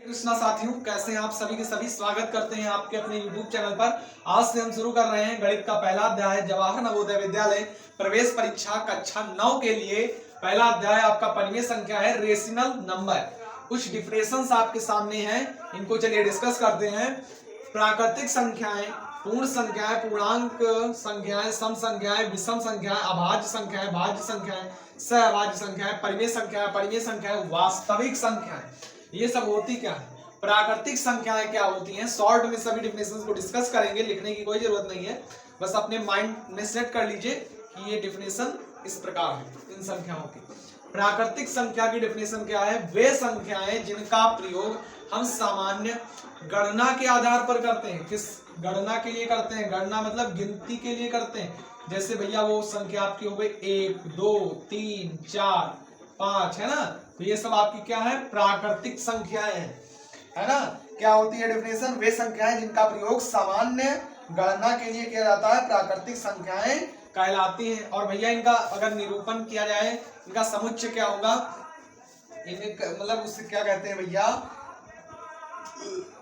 कृष्णा साथियों, कैसे हैं आप सभी के सभी। स्वागत करते हैं आपके अपने YouTube चैनल पर। आज से हम शुरू कर रहे हैं गणित का पहला अध्याय जवाहर नवोदय विद्यालय प्रवेश परीक्षा कक्षा 9 के लिए। पहला अध्याय आपका परिमेय संख्या है, रेशनल नंबर। कुछ डिफिनेशंस आपके सामने हैं, इनको चलिए डिस्कस करते हैं। प्राकृतिक संख्याएं, पूर्ण संख्याएं, पूर्णांक संख्याएं, सम संख्याएं, विषम संख्याएं, अभाज्य संख्याएं, भाज्य संख्याएं, सहभाज्य संख्याएं, परिमेय संख्याएं, वास्तविक संख्याएं, ये सब होती क्या है। प्राकृतिक संख्याएं क्या होती हैं, शॉर्ट में सभी डिफिनेशंस को डिस्कस करेंगे, लिखने की कोई जरूरत नहीं है, बस अपने माइंड में सेट कर लीजिए कि ये डिफिनेशन इस प्रकार है इन संख्याओं की। प्राकृतिक संख्या की डिफिनेशन क्या है, वे संख्याएं जिनका प्रयोग हम सामान्य गणना के आधार पर करते हैं। किस गणना के लिए करते हैं, गणना मतलब गिनती के लिए करते हैं। जैसे भैया वो संख्या आपकी हो गई 1 2 3 4 5, है ना, तो ये सब आपकी क्या है, प्राकृतिक संख्याएं हैं, है ना। क्या होती है डिफिनेशन, वे संख्याएं जिनका प्रयोग सामान्य गणना के लिए किया जाता है, प्राकृतिक संख्याएं कहलाती हैं। और भैया इनका अगर निरूपण किया जाए, इनका समुच्चय क्या होगा, मतलब उससे क्या कहते हैं भैया,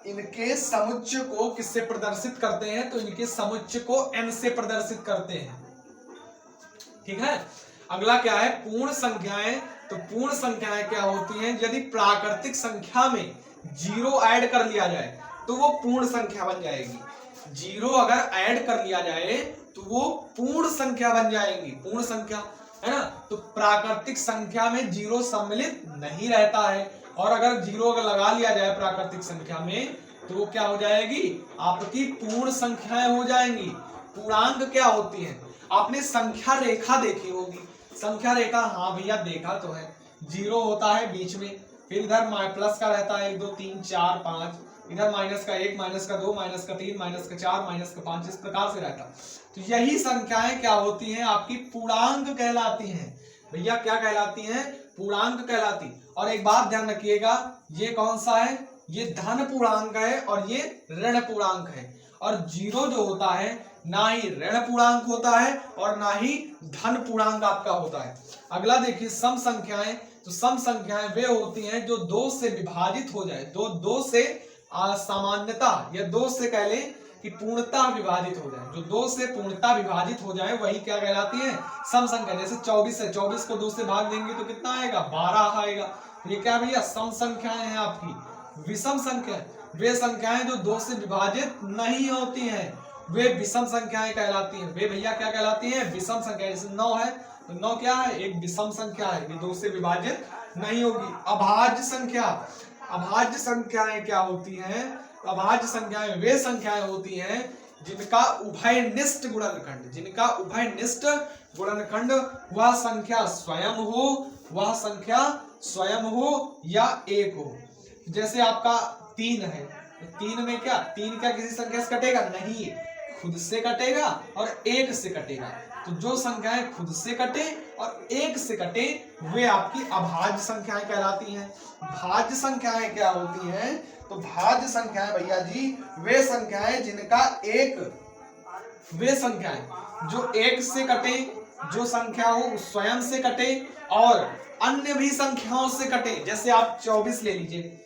इनके समुच्चय को किससे प्रदर्शित करते हैं, तो इनके समुच्चय को n से प्रदर्शित करते हैं, ठीक है। अगला क्या है, पूर्ण संख्याएं। तो पूर्ण संख्याएं क्या होती हैं, यदि प्राकृतिक संख्या में जीरो ऐड कर लिया जाए तो वो पूर्ण संख्या बन जाएगी। जीरो अगर ऐड कर लिया जाए तो वो पूर्ण संख्या बन जाएगी, पूर्ण संख्या, है ना। तो प्राकृतिक संख्या में जीरो सम्मिलित नहीं रहता है, और अगर जीरो अगर लगा लिया जाए प्राकृतिक संख्या में तो वो क्या हो जाएगी, आपकी पूर्ण संख्याएं हो जाएंगी। पूर्णांक क्या होती है, आपने संख्या रेखा देखी होगी, संख्या रेखा, हाँ भैया देखा तो है। जीरो होता है बीच में, फिर इधर प्लस का रहता है 1 2 3 4 5, इधर माइनस का 1, माइनस का 2, माइनस का 3, माइनस का 4, माइनस का 5, इस प्रकार से रहता। तो यही संख्याएं क्या होती हैं, आपकी पूर्णांक कहलाती हैं। भैया क्या कहलाती हैं, पूर्णांक कहलाती। और एक बात ध्यान रखिएगा, ये कौन सा है, ये धन पूर्णांक है और ये ऋण पूर्णांक है। और जीरो जो होता है ना ही ऋण पूर्णांक होता है और ना ही धन पूर्णांक आपका होता है। अगला देखिए, सम संख्याएं। तो सम संख्याएं वे होती हैं जो दो से विभाजित हो जाए, दो से सामान्यता या दो से कह लें कि पूर्णता विभाजित हो जाए, जो दो से पूर्णता विभाजित हो जाए वही क्या कहलाती है, सम संख्या। जैसे 24 है, 24 को 2 से भाग देंगे तो कितना आएगा, 12 आएगा। ये क्या भैया, सम संख्याएं हैं आपकी। विषम संख्या, वे संख्याएं जो दो से विभाजित नहीं होती हैं, वे विषम संख्याएं कहलाती हैं। वे भैया क्या कहलाती हैं, विषम संख्या। जैसे 9 है तो 9 क्या है, एक विषम संख्या है, ये दो से विभाजित नहीं होगी। अभाज्य संख्या, अभाज्य संख्याएं क्या होती हैं, अभाज्य संख्याएं वे संख्याएं होती हैं जिनका उभयनिष्ठ गुणनखंड, जिनका उभयनिष्ठ गुणनखंड वह संख्या स्वयं हो, वह संख्या स्वयं हो या एक हो। जैसे आपका 3 है, तो 3 में क्या, 3 क्या किसी संख्या से कटेगा, नहीं, खुद से कटेगा और एक से कटेगा। तो जो संख्याएं खुद से कटे और एक से कटे वे आपकी अभाज्य संख्याएं कहलाती हैं। भाज्य संख्याएं क्या होती हैं, तो भाज्य संख्याएं भैया जी वे संख्याएं जिनका एक, वे संख्याएं जो एक से कटे, जो संख्या हो स्वयं से कटे और अन्य भी संख्याओं से कटे। जैसे आप 24 ले लीजिए,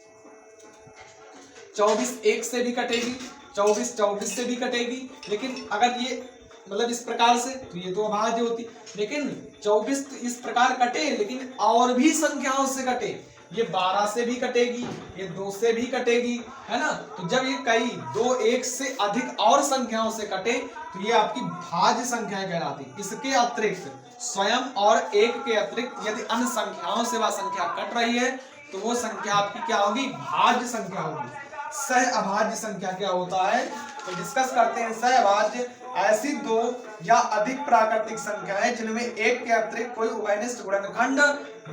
24 एक से भी कटेगी, 24 24 से भी कटेगी, लेकिन अगर ये मतलब इस प्रकार से तो ये तो अभाज्य होती। लेकिन 24 इस प्रकार कटे लेकिन और भी संख्याओं से कटे, ये 12 से भी कटेगी, ये 2 से भी कटेगी, है ना। तो जब ये कई दो एक से अधिक और संख्याओं से कटे तो ये आपकी भाज्य संख्याएं कहलाती। इसके अतिरिक्त स्वयं और एक के अतिरिक्त यदि अन्य संख्याओं से वह संख्या कट रही है तो वो संख्या आपकी क्या होगी, भाज्य संख्या होगी। सह अभाज्य संख्या क्या होता है, तो डिस्कस करते हैं। सह अभाज्य ऐसी दो या अधिक प्राकृतिक संख्याएं जिनमें एक के अतिरिक्त कोई उभयनिष्ठ गुणनखंड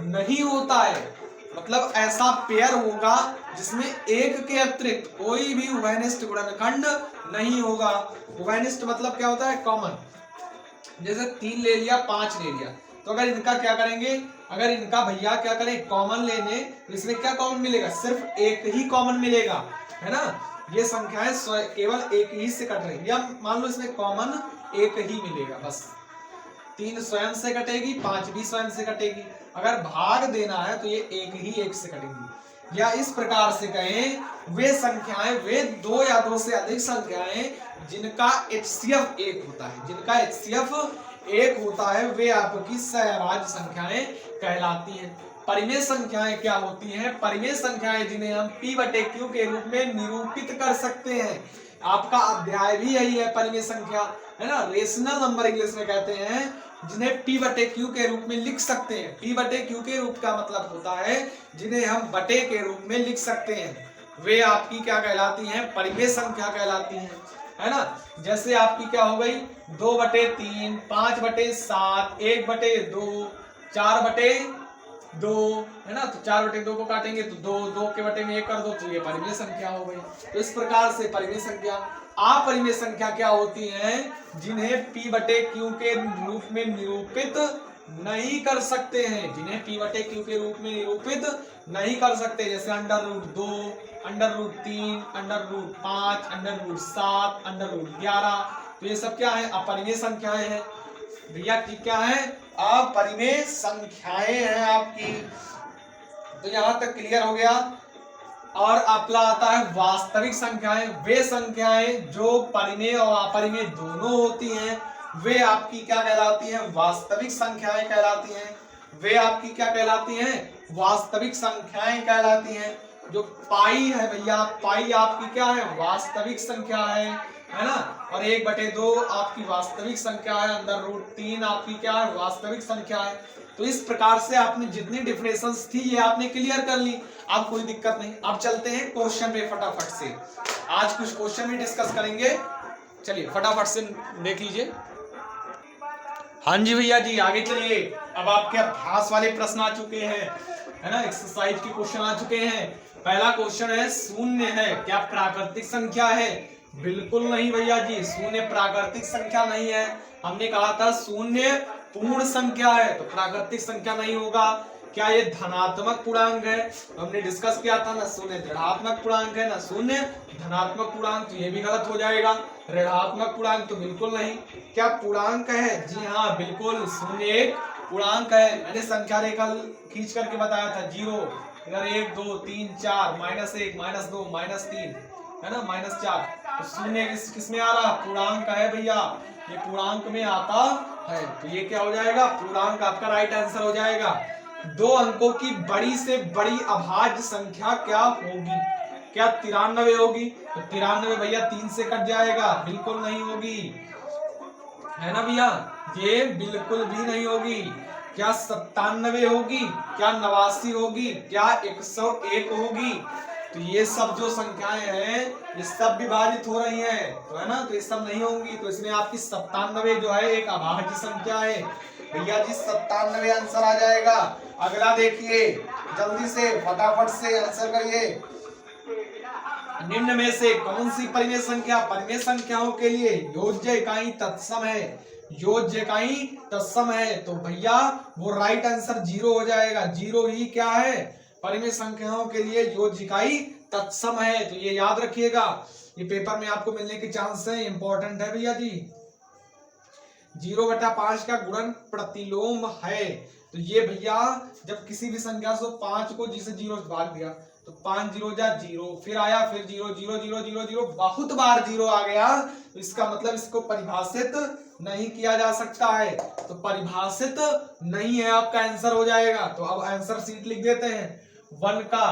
नहीं होता है। मतलब ऐसा पेयर होगा जिसमें एक के अतिरिक्त कोई भी उभयनिष्ठ गुणनखंड नहीं होगा। उभयनिष्ठ मतलब क्या होता है, कॉमन। जैसे 3 ले लिया, 5 ले लिया, तो अगर इनका क्या करेंगे, अगर इनका भैया क्या करें, कॉमन लेने, तो इसमें क्या कॉमन मिलेगा, सिर्फ एक ही कॉमन मिलेगा, है ना। ये संख्याएं केवल एक ही से कट रही है, या मान लो इसमें कॉमन एक ही मिलेगा बस। 3 स्वयं से कटेगी, 5 भी स्वयं से कटेगी। अगर भाग देना है तो ये एक ही एक से कटेगी। या इस प्रकार से कहें, वे संख्याएं, वे दो या दो से अधिक संख्याएं जिनका HCF 1 होता है, जिनका HCF 1 होता है, वे आपकी सहराज संख्याएं कहलाती हैं। परिमेय संख्याएं क्या होती हैं? परिमेय संख्याएं जिन्हें हम P/Q के रूप में निरूपित कर सकते हैं। आपका अध्याय भी यही है, परिमेय संख्या, है ना, रेशनल नंबर इंग्लिश में कहते हैं, जिन्हें P/Q के रूप में लिख सकते हैं। P/Q के रूप का मतलब होता है जिन्हें हम बटे के रूप में लिख सकते हैं, वे आपकी क्या कहलाती हैं? परिमेय संख्या कहलाती हैं, है ना। जैसे आपकी क्या हो गई, 2/3, 5/7, 1/2, 4/2, है ना। तो 4/2 को काटेंगे तो 2 के बटे में 1 कर दो, तो ये परिमेय संख्या हो गई। तो इस प्रकार से परिमेय संख्या। अपरिमेय संख्या क्या होती हैं? जिन्हें P/Q के रूप में निरूपित नहीं कर सकते हैं, जिन्हें P/Q के रूप में निरूपित नहीं कर सकते, जैसे √2, √3, √5, √7, √11। तो ये सब क्या है? अपरिमेय संख्याएं हैं भैया। क्या है? अपरिमेय संख्याएं हैं आपकी। तो यहां तक क्लियर हो गया। और अगला आता है वास्तविक संख्याएं। वे संख्याएं जो परिमेय और अपरिमेय दोनों होती हैं, वे आपकी क्या कहलाती हैं? वास्तविक संख्याएं कहलाती हैं। वे आपकी क्या कहलाती हैं? वास्तविक संख्याएं कहलाती हैं। जो पाई है भैया, पाई आपकी क्या है? वास्तविक संख्या है ना। और 1/2 आपकी वास्तविक संख्या है, √3 आपकी क्या है? वास्तविक संख्या है। तो इस प्रकार से आपने जितनी डिफिनेशंस थी ये आपने क्लियर कर ली, अब कोई दिक्कत नहीं। अब चलते हैं क्वेश्चन पे फटाफट से। आज कुछ क्वेश्चन भी डिस्कस करेंगे, चलिए फटाफट से देख लीजिए। हाँ जी भैया जी, आगे चलिए। अब आपके अभ्यास वाले प्रश्न आ चुके हैं, है ना, एक्सरसाइज के क्वेश्चन आ चुके हैं। पहला क्वेश्चन है, शून्य है क्या प्राकृतिक संख्या है? बिल्कुल नहीं भैया जी, शून्य प्राकृतिक संख्या नहीं है। हमने कहा था शून्य पूर्ण संख्या है, तो प्राकृतिक संख्या नहीं होगा। क्या ये धनात्मक पूर्णांक है? हमने डिस्कस किया था ना, शून्य ऋणात्मक पूर्णांक है, ना शून्य धनात्मक पूर्णांक, तो ये भी गलत हो जाएगा। ऋणात्मक पूर्णांक तो बिल्कुल नहीं। क्या पूर्णांक है? जी हाँ बिल्कुल, शून्य एक पूर्णांक है। मैंने संख्या रेखा खींच करके बताया था, 0 इधर 1 2 3 4, -1 -2 -3, है ना, -4। तो शून्य किस में आ रहा? पूर्णांक है भैया, ये पूर्णांक में आता है। तो ये क्या हो जाएगा? पूर्णांक आपका राइट आंसर हो जाएगा। 2 अंकों की बड़ी से बड़ी अभाज्य संख्या क्या होगी? क्या 93 होगी? तो 93 भैया 3 से कट जाएगा, बिल्कुल नहीं होगी, है ना भैया, ये बिल्कुल भी नहीं होगी। क्या 97 होगी? क्या 89 होगी? क्या 101 होगी? तो ये सब जो संख्याएं हैं ये सब विभाजित हो रही हैं, तो है ना, तो ये सब नहीं होंगी। तो इसमें आपकी 97 जो है एक अभाज्य संख्या है भैया जी, 97 आंसर आ जाएगा। अगला देखिए, जल्दी से फटाफट से आंसर करिए। निम्न में से कौन सी परिमेय संख्या परिमेय संख्याओं के लिए योज्य इकाई तत्सम है? योज्य इकाई तत्सम है, तो भैया वो राइट आंसर 0 हो जाएगा। 0 ही क्या है? परिमेय संख्याओं के लिए योज्य इकाई तत्सम है। तो ये याद रखिएगा, ये पेपर में आपको मिलने के चांस है, इंपॉर्टेंट है भैया जी। 0/5 का गुणन प्रतिलोम है। तो ये भैया जब किसी भी संख्या से 5 को जिसे 0 से भाग दिया तो 5 0 जा 0, फिर आया, फिर 0 0 0 0 0, बहुत बार 0 आ गया, तो इसका मतलब इसको परिभाषित नहीं किया जा सकता है। तो परिभाषित नहीं है, आपका आंसर हो जाएगा। तो अब आंसर सीट लिख देते हैं। 1 का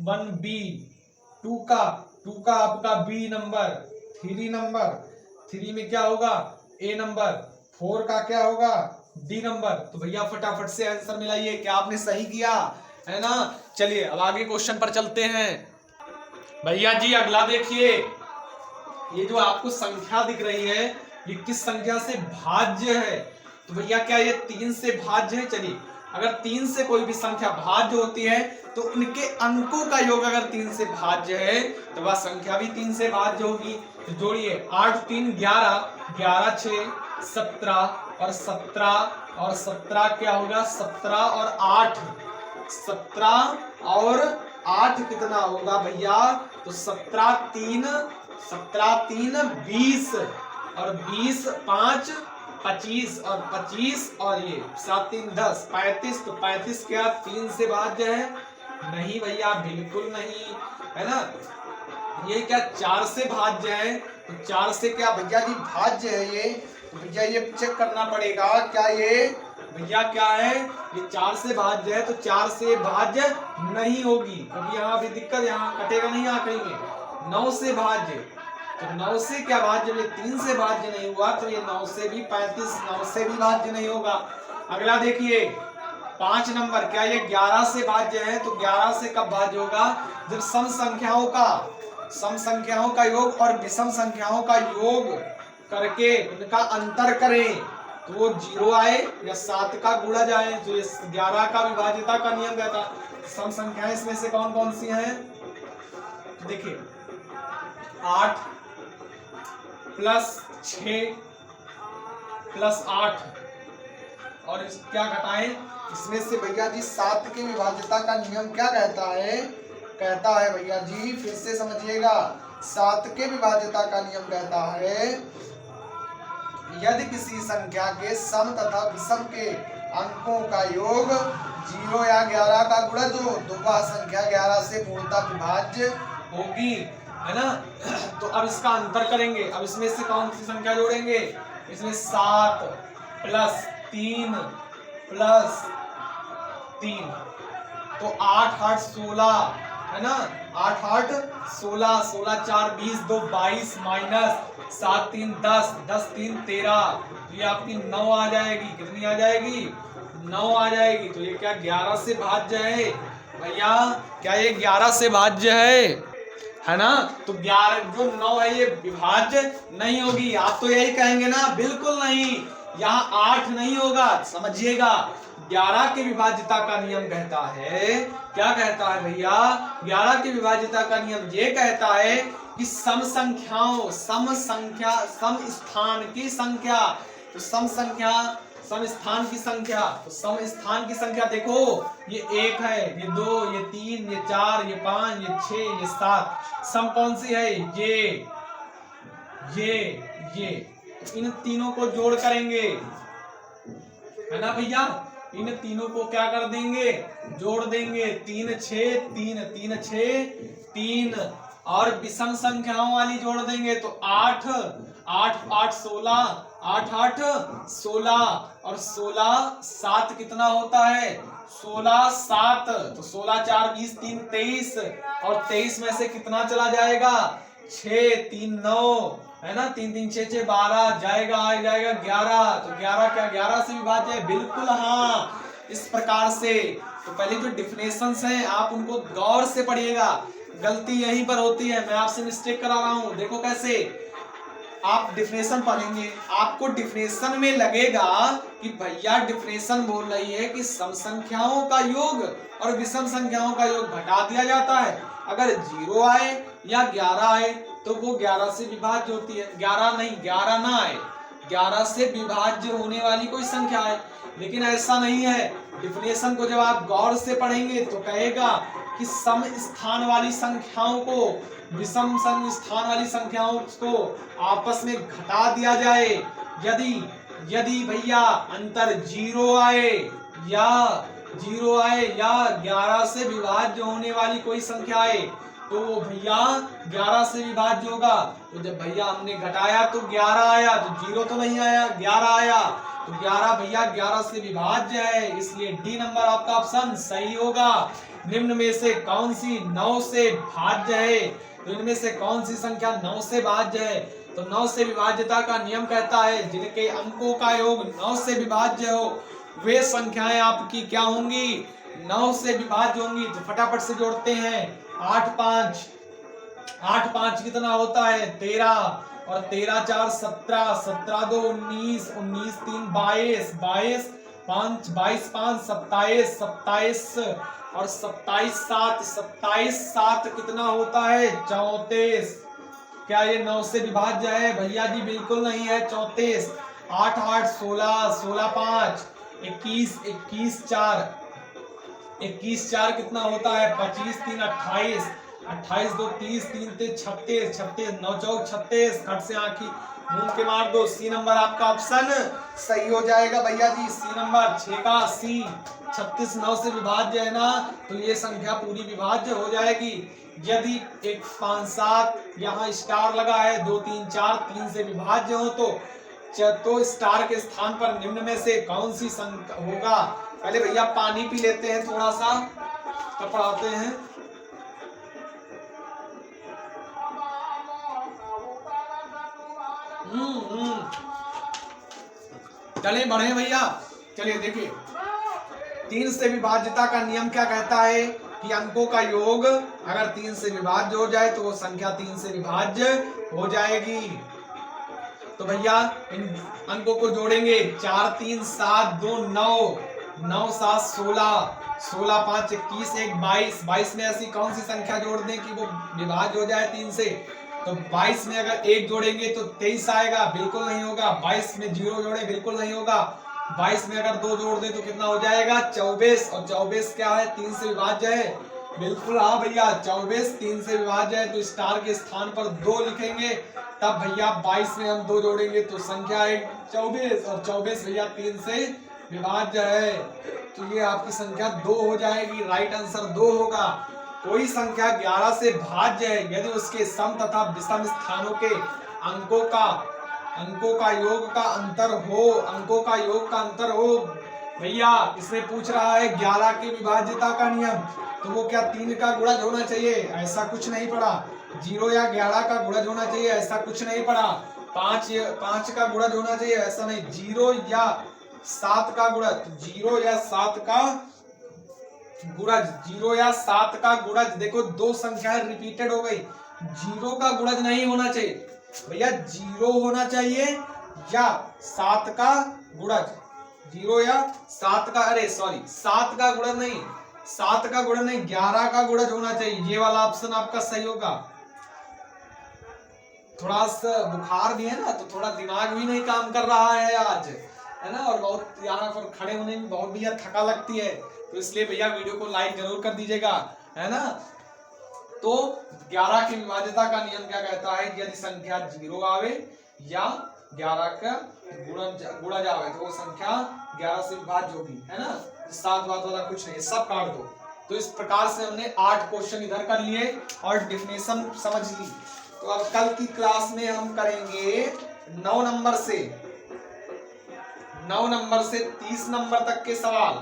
1B, 2 का आपका B नंबर, 3 नंबर, 3 में क्या होगा? A नंबर, 4 का क्या होगा? D number. तो भैया फटाफट से आंसर मिलाइए, क्या आपने सही किया, है ना। चलिए अब आगे क्वेश्चन पर चलते हैं भैया जी। अगला देखिए, ये जो आपको संख्या दिख रही है ये किस संख्या से भाज्य है? तो भैया क्या ये 3 से भाज्य है? चलिए, अगर 3 से कोई भी संख्या भाज्य होती है तो उनके अंकों का योग अगर 3 से भाज्य है तो वह संख्या भी 3 से भाज्य होगी। तो जोड़िए, 8 3 11, 11 6 17, और 17 और 17 क्या होगा? 17 और 8, 17 और 8 कितना होगा भैया? तो 17 3 20, और 20 5 25, और 25 और ये 7 3 10, 35। तो 35 क्या 3 से भाज्य है? नहीं भैया, बिल्कुल नहीं, है ना। ये क्या 4 से भाज्य है, तो 4 से क्या भैया जी भाज्य है ये, तो भैया ये चेक करना पड़ेगा क्या ये भैया क्या है, ये 4 से भाज्य है, तो 4 से भाज्य नहीं होगी, क्योंकि यहाँ भी दिक्कत, यहाँ कटेगा नहीं, यहाँ कहीं 9 से भाज्य, तो 9 से क्या भाज्य, ये 3 से भाज्य नहीं हुआ, तो ये 9 से भी 35, 9 से भी भाज्य नहीं होगा। अगला देखिए 5 नंबर, क्या ये 11 से भाज्य है, तो 11 से कब भाज्य होगा, जब सम संख्याओं का योग और विषम संख्याओं का योग करके उनका अंतर करें, तो वो 0 आए या 7 का गुणा जाए, तो ये 11 का विभाज्यता का नियम कहता। सम संख्याएं इसमें से कौन कौन सी हैं, देखिए 8 प्लस 6 प्लस 8, और क्या घटाएं, इसमें से भैया जी 7 की विभाज्यता का नियम क्या कहता है भैया जी, फिर से समझिएगा, 7 के विभाज्यता का नियम कहता है, यदि किसी संख्या के सम तथा विषम के अंकों का योग 0 या 11 का गुणज हो तो वह संख्या 11 से पूर्णतः विभाज्य होगी, है ना। तो अब इसका अंतर करेंगे, अब इसमें से कौन सी संख्या जोड़ेंगे, इसमें 7 प्लस 3 प्लस 3, तो 8 8 16, है ना, 8 8 16, 16 4 20, 2 22 माइनस 7 3 10, 10 3 13, तो ये आपकी 9 आ जाएगी, कितनी आ जाएगी, 9 आ जाएगी। तो ये क्या 11 से भाज्य है भैया, क्या ये 11 से भाज्य है ना। तो 11 जो 9 है ये विभाज्य नहीं होगी, आप तो यही कहेंगे ना, बिल्कुल नहीं, यहाँ 8 नहीं होगा, समझिएगा। 11 की विभाज्यता का नियम कहता है, क्या कहता है भैया, 11 की विभाज्यता का नियम ये कहता है कि सम संख्याओं, सम स्थान की संख्या, तो सम स्थान की संख्या, तो सम स्थान की संख्या देखो, ये 1 है, ये 2, ये 3, ये 4, ये 5, ये 6, ये 7, सम कौन सी है, ये इन तीनों को जोड़ करेंगे, है ना भैया, इन तीनों को क्या कर देंगे, जोड़ देंगे, 3 6 3 3 6 3, और विषम संख्याओं वाली जोड़ देंगे, तो 8 8 8 16, 8 8 16, और 16 7 कितना होता है, 16 7, तो 16 4 20 3 23, और 23 में से कितना चला जाएगा, 6 3 9, है ना, 3 3 6 6 12, जाएगा 11, तो 11 क्या 11 से विभाज्य है, बिल्कुल हाँ, इस प्रकार से। तो पहले जो डिफिनेशंस हैं आप उनको गौर से पढ़िएगा, गलती यहीं पर होती है, मैं आपसे मिस्टेक करा रहा हूं, देखो कैसे आप डिफिनेशन पढ़ेंगे, आपको डिफिनेशन में लगेगा कि भैया डिफिनेशन बोल रही है कि सम संख्याओं का योग और विषम संख्याओं का योग घटा दिया जाता है, अगर 0 आए या 11 आए तो वो 11 से विभाज्य होती है, 11 नहीं, 11 ना आए, 11 से विभाज्य होने वाली कोई संख्या है, लेकिन ऐसा नहीं है। डिफिनेशन को जब आप गौर से पढ़ेंगे तो कहेगा कि सम स्थान वाली संख्याओं को विषम स्थान वाली संख्याओं को आपस में घटा दिया जाए, यदि भैया अंतर 0 आए या 11 से विभाज्य होने वाली कोई संख्या आए तो वो भैया 11 से विभाज्य होगा। तो जब भैया हमने घटाया तो 11 आया, तो 0 तो नहीं आया, 11 आया, तो 11 भैया 11 से विभाज्य है, इसलिए डी नंबर आपका ऑप्शन सही होगा। निम्न में से कौन सी 9 से भाज्य है, तो इनमें से कौन सी संख्या 9 से भाज्य है, तो 9 से विभाज्यता का नियम कहता है जिनके अंकों का योग 9 से विभाज्य हो वे संख्याएं आपकी क्या होंगी, 9 से विभाज्य होंगी। तो फटाफट से जोड़ते हैं, 8 5 कितना होता है 13, और 13 4 17, 17 2 19, 19 3 22, 22 5 22 5 27, 27 और 27 7 कितना होता है 34। क्या ये 9 से विभाज्य है भैया जी, बिल्कुल नहीं है, 34। 8 8 16, 16 5 21, 21 4, 21 4 कितना होता है 25 3 28, 28 2 30, 3 3 36, 36 9 4 36, खट से आंखी मूंद के मार दो। सी नंबर आपका ऑप्शन सही हो जाएगा भैया जी, सी नंबर 6 का सी। 36 9 से विभाज्य है ना, तो ये संख्या पूरी विभाज्य हो जाएगी। यदि 1 5 7 यहाँ स्टार लगा है, 2 3 4 3 से विभाज्य हो तो स्टार के स्थान पर निम्न में से कौन सी संख्या होगा। पहले भैया पानी पी लेते हैं थोड़ा सा, तब पढ़ाते हैं। चलिए बढ़े भैया, चलिए देखिए 3 से विभाज्यता का नियम क्या कहता है कि अंकों का योग अगर 3 से विभाज्य हो जाए तो वो संख्या 3 से विभाज्य हो जाएगी। तो भैया इन अंकों को जोड़ेंगे, 4 3 7 2 9 9 7 16 16 5 21 1 22 22 में ऐसी कौन सी संख्या जोड़ दें कि वो विभाज्य हो जाए 3 से। तो 22 में अगर 1 जोड़ेंगे तो 23 आएगा, बिल्कुल नहीं होगा। 22 में 0 जोड़े, बिल्कुल नहीं होगा। 22 में अगर 2 जोड़ दे तो कितना हो जाएगा 24, और 24 क्या है 3 से विभाज्य है, बिल्कुल हाँ भैया 24 3 से विभाज्य है। तो स्टार के स्थान पर 2 लिखेंगे, तब भैया 22 में हम 2 जोड़ेंगे तो संख्या है 24, और 24 भैया 3 से विभाज्य है। तो ये आपकी संख्या 2 हो जाएगी, राइट आंसर 2 होगा। कोई संख्या 11 से भाज्य है यदि उसके सम तथा विषम स्थानों के अंकों का योग का अंतर हो, अंकों का योग का अंतर हो। भैया इसमें पूछ रहा है 11 की विभाज्यता का नियम, तो वो क्या 3 का गुणज होना चाहिए, ऐसा कुछ नहीं पड़ा। 0 या 11 का गुणज होना चाहिए, ऐसा कुछ नहीं पड़ा। 5 का गुणज होना चाहिए, ऐसा नहीं। 0 या 7 का गुणज, 0 या 7 का गुणज, 0 या 7 का गुणज। देखो 2 संख्याएं रिपीटेड हो गई, 0 का गुणज नहीं होना चाहिए भैया, 0 होना चाहिए या 7 का गुणज। 0 या 7 का, अरे सॉरी 7 का गुणज नहीं, 7 का गुणज नहीं, 11 का गुणज होना चाहिए। ये वाला ऑप्शन आपका सही होगा। थोड़ा सा बुखार भी है ना, तो थोड़ा दिमाग भी नहीं काम कर रहा है आज, है ना, और बहुत यहाँ पर खड़े होने में बहुत भैया थका लगती है, तो इसलिए भैया वीडियो को लाइक जरूर कर दीजिएगा, है ना। तो 11 की विभाज्यता का नियम क्या कहता है, यदि संख्या 0 आवे या 11 का गुणज आवे तो वो संख्या 11 से विभाज्य होगी, है ना। 7 बात वाला कुछ नहीं, सब काट दो। तो इस प्रकार से हमने 8 क्वेश्चन इधर कर लिए और डिफिनेशन समझ ली। तो अब कल की क्लास में हम करेंगे 9 नंबर से 30 नंबर तक के सवाल,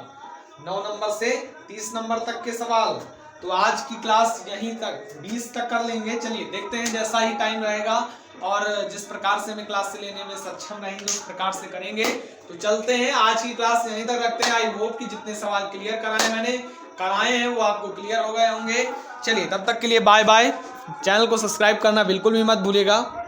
9 नंबर से 30 नंबर तक के सवाल। तो आज की क्लास यहीं तक 20 तक कर लेंगे। चलिए देखते हैं, जैसा ही टाइम रहेगा और जिस प्रकार से हमें क्लास से लेने में सक्षम रहेंगे उस प्रकार से करेंगे। तो चलते हैं, आज की क्लास यहीं तक रखते हैं। आई होप कि जितने सवाल क्लियर कराए हैं वो आपको क्लियर हो गए होंगे। चलिए तब तक के लिए बाय बाय। चैनल को सब्सक्राइब करना बिल्कुल भी मत भूलिएगा।